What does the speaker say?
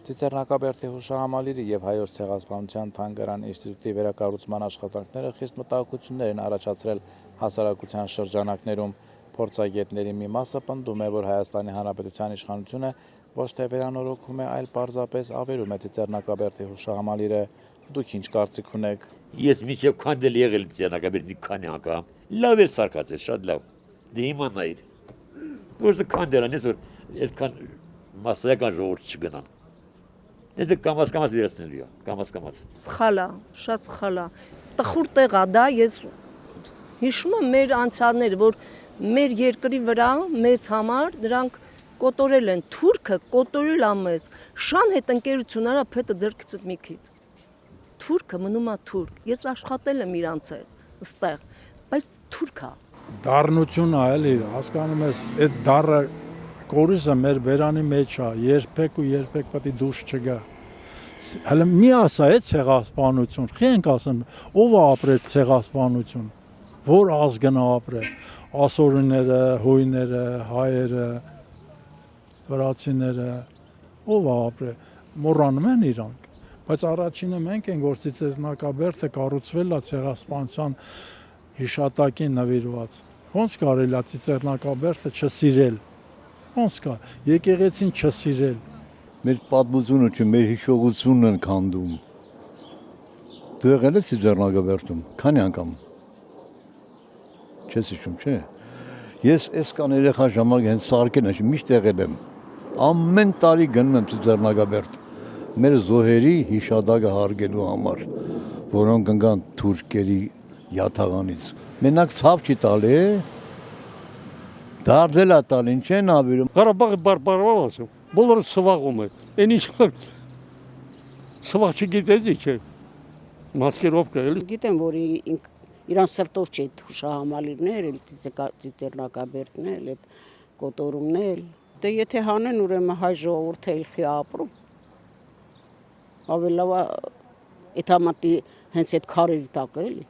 Ծիծեռնակաբերդի հուշահամալիրի և Հայոց ցեղասպանության թանգարան ինստիտուտի վերակառուցման աշխատանքները խիստ մտահոգություններ են առաջացրել հասարակության շրջանակներում։ Փորձագետների մի մասը պնդում է, որ Հայաստանի Հանրապետության իշխանությունը ոչ թե վերանորոգում է, այլ պարզապես ավերում է Ծիծեռնակաբերդի հուշահամալիրը։ Դուք ինչ կարծիք ունեք։ Ես միջև քանդել եղել Ծիծեռնակաբերդի քանի անգամ։ Լավ է սարքած է, շատ լավ։ Դե իմանայիր։ Որը քանդել անես, որ այդքան մասսայական ժողովուրդ չգնան։ Դե կամաց վերացնելու է, կամաց։ Սխալ է, շատ սխալ է։ Տխուր տեղ է դա, ես հիշում եմ մեր անցյալները, որ մեր երկրի վրա մեզ համար նրանք կոտորել են, թուրքը կոտորել է մեզ, շան հետ ընկերություն արա փետը ձեռքից մի քիչ։ Թուրքը մնում է թուրք, ես աշխատել եմ իրանց հետ, ստեղ, բայց թուրք է։ Դառնություն է, էլի, հասկանում ես, այդ դառը կորիզը մեր բերանի մեջ է, երբեք ու երբեք պետք է դուրս չգա։ Հələ մի ասա է ցեղասպանություն, խենք ասեմ, ով է ապրել ցեղասպանություն, որ ազգն է ապրել, ասորիները, հույները, հայերը, վրացիները, ով է ապրել, մոռանում են իրանք, բայց առաջինը մենք ենք, որ Ծիծեռնակաբերդը կառուցվել է ցեղասպանության հիշատակին նվիրված։ Ոնց կարելի է Ծիծեռնակաբերդը չսիրել։ Ոնց կա, եկեղեցին չսիրել։ Մեր պատմությունը չէ, մեր հիշողությունն են քանդում։ Դու եղել ես Ծիծեռնակաբերդում, քանի անգամ։ Չես հիշում, չէ։ Ես այսքան երեխա ժամանակ հենց սարքեն եմ, միշտ եղել եմ։ Ամեն տարի գնում եմ Ծիծեռնակաբերդ։ Մեր զոհերի հիշադակը հարգելու համար, որոնք ընկան թուրքերի յաթաղանից։ Մենակ ցավ չի տալի, դարձել է տալ, ինչ են ավիրում։ Ղարաբաղը բարբարով ասում, բոլորը սվաղում է, են ինչ սվաղ չգիտեցի չէ, մացկերով կա էլի։ Գիտեմ, որ իրան սրտով չէ հուշահամալիրներ, Ծիծեռնակաբերդն էլ, կոտորումն էլ, դե եթե հանեն ուրեմն հայ ժողովուրդը ելքի ապրում, ավելի լավ է, այդ համատի հենց այդ քարերի տակ էլի։